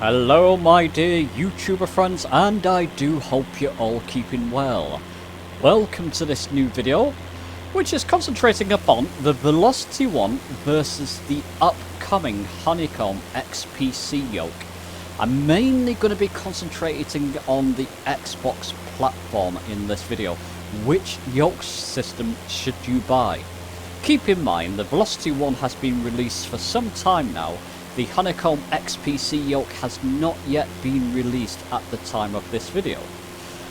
Hello my dear YouTuber friends, and I do hope you're all keeping well. Welcome to this new video, which is concentrating upon the Velocity 1 versus the upcoming Honeycomb XPC Yoke. I'm mainly going to be concentrating on the Xbox platform in this video. Which Yokes system should you buy? Keep in mind the Velocity 1 has been released for some time now. The Honeycomb XPC Yoke has not yet been released at the time of this video.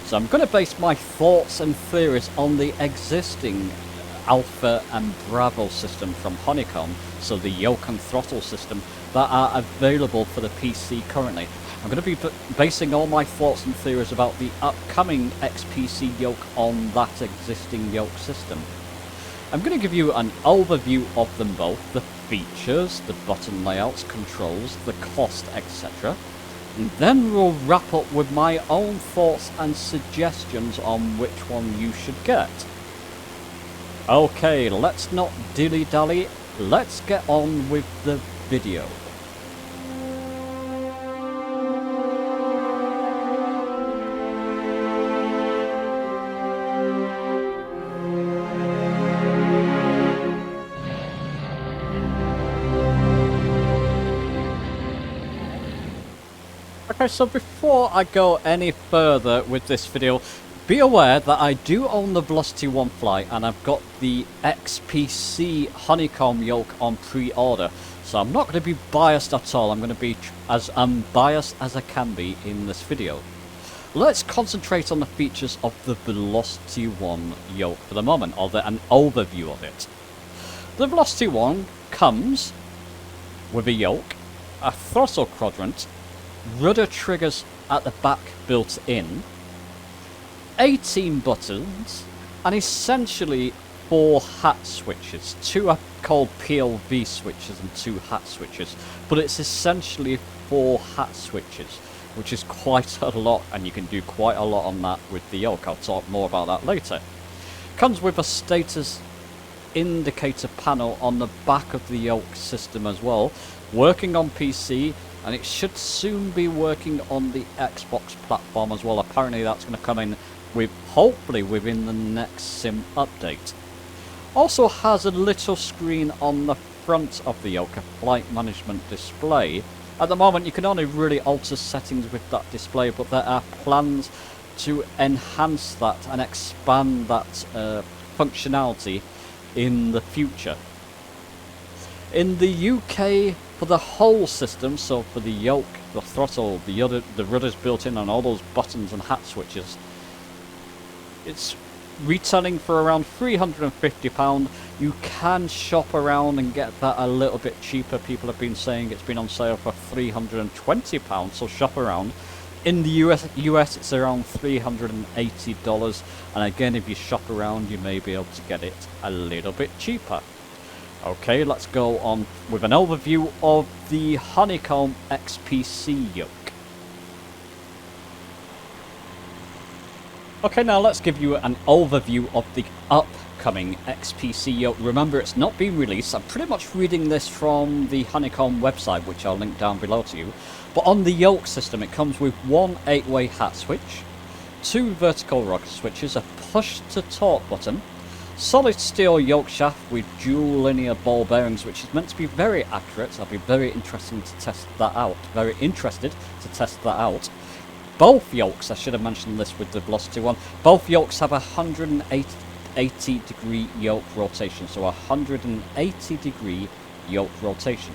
So I'm going to base my thoughts and theories on the existing Alpha and Bravo system from Honeycomb, so the Yoke and Throttle system that are available for the PC currently. I'm going to be basing all my thoughts and theories about the upcoming XPC Yoke on that existing Yoke system. I'm going to give you an overview of them both, the features, the button layouts, controls, the cost, etc. And then we'll wrap up with my own thoughts and suggestions on which one you should get. Okay, let's not dilly-dally, let's get on with the video. Okay, so before I go any further with this video, be aware that I do own the Velocity 1 flight and I've got the XPC Honeycomb Yoke on pre-order. So I'm not going to be biased at all, I'm going to be as unbiased as I can be in this video. Let's concentrate on the features of the Velocity 1 Yoke for the moment, or an overview of it. The Velocity 1 comes with a yoke, a throttle quadrant, rudder triggers at the back built in, 18 buttons, and essentially 4 hat switches. 2 are called PLV switches and 2 hat switches, but it's essentially 4 hat switches, which is quite a lot, and you can do quite a lot on that with the yoke. I'll talk more about that later. Comes with a status indicator panel on the back of the yoke system as well, working on PC, and it should soon be working on the Xbox platform as well. Apparently that's going to come in with, hopefully within the next sim update. Also has a little screen on the front of the yoke, a flight management display. At the moment you can only really alter settings with that display, but there are plans to enhance that and expand that functionality in the future. In the UK, for the whole system, so for the yoke, the throttle, the rudders built in, and all those buttons and hat switches, it's retailing for around £350. You can shop around and get that a little bit cheaper. People have been saying it's been on sale for £320, so shop around. In the US it's around $380, and again, if you shop around you may be able to get it a little bit cheaper. Okay, let's go on with an overview of the Honeycomb XPC Yoke. Okay, now let's give you an overview of the upcoming XPC Yoke. Remember, it's not been released. I'm pretty much reading this from the Honeycomb website, which I'll link down below to you. But on the Yoke system, it comes with 1 8-way hat switch, 2 vertical rocker switches, a push-to-talk button, solid steel yoke shaft with dual linear ball bearings, which is meant to be very accurate. I'll be very interested to test that out. Both yokes, I should have mentioned this with the Velocity 1, both yokes have a 180 degree yoke rotation, so a 180 degree yoke rotation.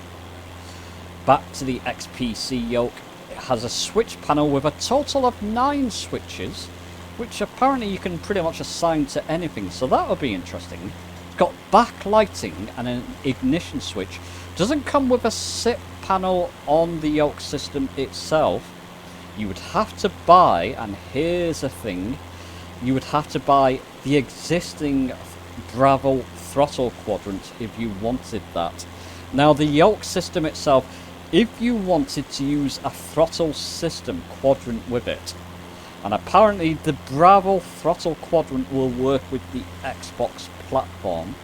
Back to the XPC Yoke, it has a switch panel with a total of 9 switches, which apparently you can pretty much assign to anything, so that will be interesting. It's got backlighting and an ignition switch. Doesn't come with a SIP panel on the yoke system itself. You would have to buy, and here's the thing, you would have to buy the existing Bravo throttle quadrant if you wanted that. Now the yoke system itself, if you wanted to use a throttle system quadrant with it, and apparently the Bravo throttle quadrant will work with the Xbox platform,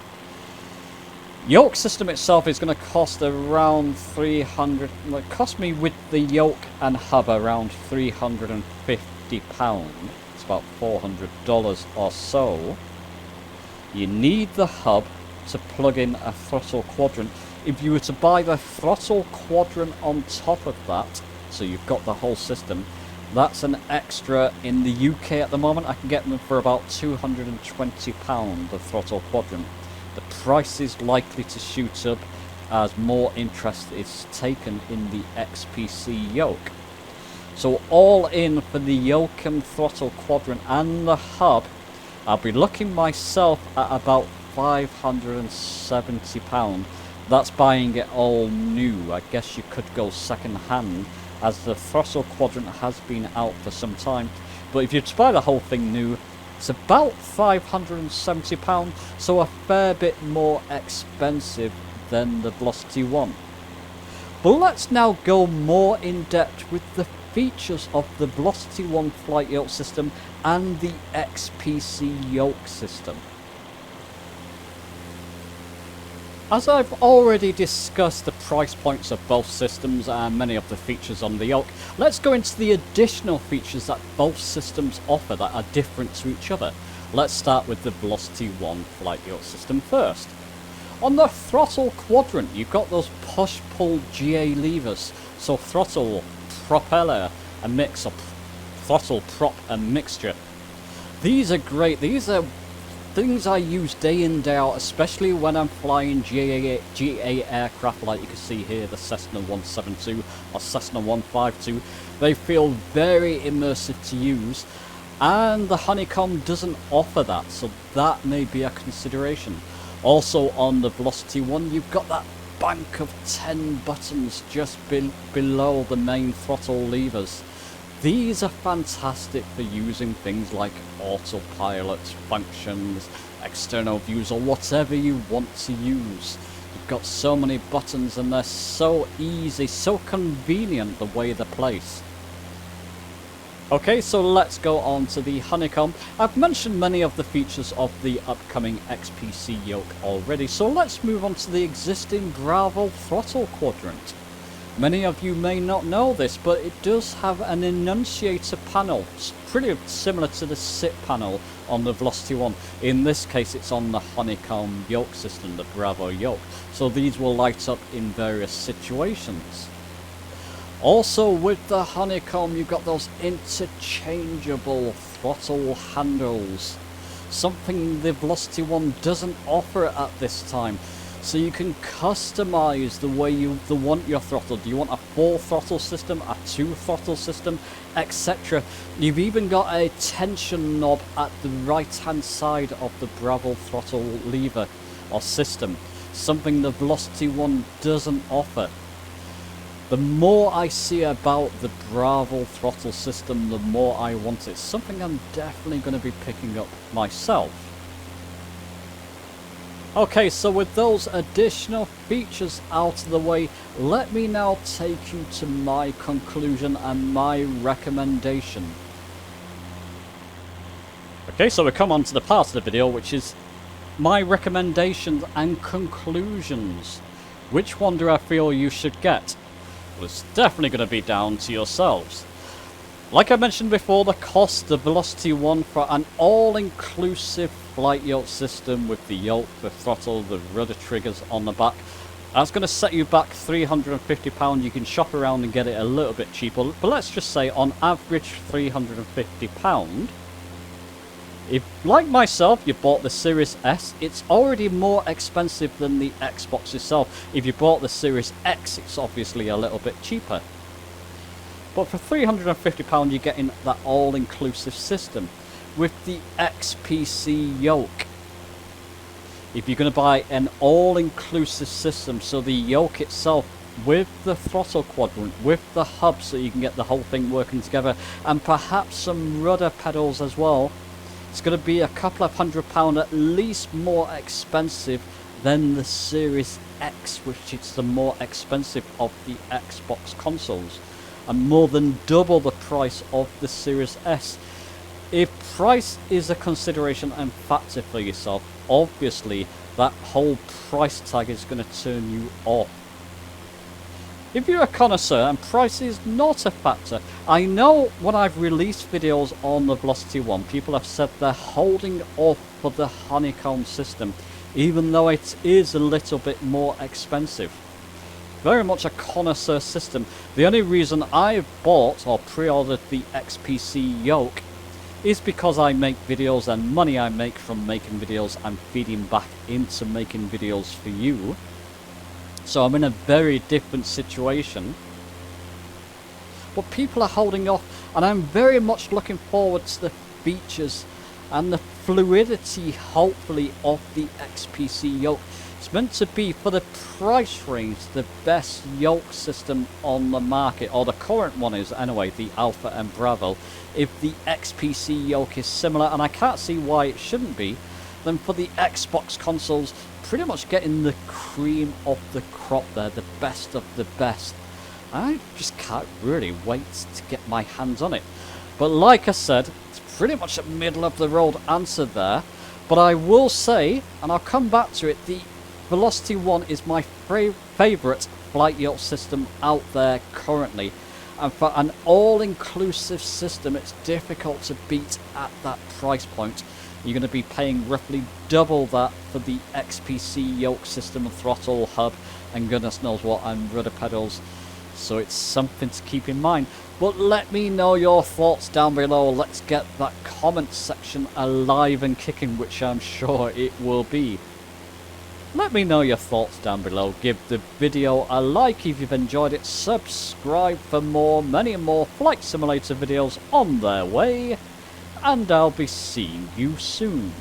Yoke system itself is going to cost around 300. Well, it cost me with the yoke and hub around £350. It's about $400 or so. You need the hub to plug in a throttle quadrant. If you were to buy the throttle quadrant on top of that, so you've got the whole system, that's an extra. In the UK at the moment, I can get them for about £220, the throttle quadrant. The price is likely to shoot up as more interest is taken in the XPC Yoke. So all in for the yoke and throttle quadrant and the hub, I'll be looking myself at about £570. That's buying it all new. I guess you could go second hand, as the throttle quadrant has been out for some time. But if you buy the whole thing new, it's about £570, so a fair bit more expensive than the Velocity 1. But let's now go more in depth with the features of the Velocity 1 flight yoke system and the XPC Yoke system. As I've already discussed the price points of both systems and many of the features on the Yoke, let's go into the additional features that both systems offer that are different to each other. Let's start with the Velocity 1 flight yoke system first. On the throttle quadrant, you've got those push-pull GA levers, so throttle, propeller, a mix, or throttle, prop, and mixture. These are great. These are things I use day in, day out, especially when I'm flying GA aircraft like you can see here, the Cessna 172 or Cessna 152. They feel very immersive to use, and the Honeycomb doesn't offer that, so that may be a consideration. Also on the Velocity 1, you've got that bank of 10 buttons just below the main throttle levers. These are fantastic for using things like autopilot functions, external views, or whatever you want to use. You've got so many buttons and they're so easy, so convenient the way they're placed. Okay, so let's go on to the Honeycomb. I've mentioned many of the features of the upcoming XPC Yoke already, so let's move on to the existing Bravo throttle quadrant. Many of you may not know this, but it does have an enunciator panel. It's pretty similar to the SIP panel on the Velocity 1. In this case, it's on the Honeycomb Yoke system, the Bravo Yoke. So these will light up in various situations. Also with the Honeycomb, you've got those interchangeable throttle handles. Something the Velocity 1 doesn't offer at this time. So you can customize the way you want your throttle. Do you want a 4 throttle system, a 2 throttle system, etc. You've even got a tension knob at the right hand side of the Bravo throttle lever or system. Something the Velocity 1 doesn't offer. The more I see about the Bravo throttle system, the more I want it. Something I'm definitely going to be picking up myself. Okay, so with those additional features out of the way, let me now take you to my conclusion and my recommendation. Okay, so we come on to the part of the video which is my recommendations and conclusions. Which one do I feel you should get? Well, it's definitely going to be down to yourselves. Like I mentioned before, the cost of Velocity 1 for an all-inclusive flight yoke system with the yoke, the throttle, the rudder triggers on the back, that's going to set you back £350. You can shop around and get it a little bit cheaper, but let's just say on average £350. If, like myself, you bought the Series S, it's already more expensive than the Xbox itself. If you bought the Series X, it's obviously a little bit cheaper. But for £350, you're getting that all-inclusive system with the XPC Yoke. If you're going to buy an all-inclusive system, so the yoke itself with the throttle quadrant, with the hub, so you can get the whole thing working together, and perhaps some rudder pedals as well, it's going to be a couple of £100 at least more expensive than the Series X, which is the more expensive of the Xbox consoles, and more than double the price of the Series S. If price is a consideration and factor for yourself, obviously that whole price tag is going to turn you off. If you're a connoisseur and price is not a factor, I know when I've released videos on the Velocity 1, people have said they're holding off for the Honeycomb system, even though it is a little bit more expensive. Very much a connoisseur system. The only reason I've bought or pre-ordered the XPC Yoke is because I make videos, and money I make from making videos I'm feeding back into making videos for you. So I'm in a very different situation. But people are holding off, and I'm very much looking forward to the features and the fluidity, hopefully, of the XPC Yoke. It's meant to be, for the price range, the best yoke system on the market, or the current one is anyway, the Alpha and Bravo. If the XPC Yoke is similar, and I can't see why it shouldn't be, then for the Xbox consoles, pretty much getting the cream of the crop there, the best of the best. I just can't really wait to get my hands on it. But like I said, it's pretty much a middle of the road answer there. But I will say, and I'll come back to it, the Velocity 1 is my favourite flight yoke system out there currently. And for an all-inclusive system, it's difficult to beat at that price point. You're going to be paying roughly double that for the XPC Yoke system, throttle, hub, and goodness knows what, and rudder pedals. So it's something to keep in mind. But let me know your thoughts down below. Let's get that comment section alive and kicking, which I'm sure it will be. Let me know your thoughts down below. Give the video a like if you've enjoyed it. Subscribe for more, many more Flight Simulator videos on their way. And I'll be seeing you soon.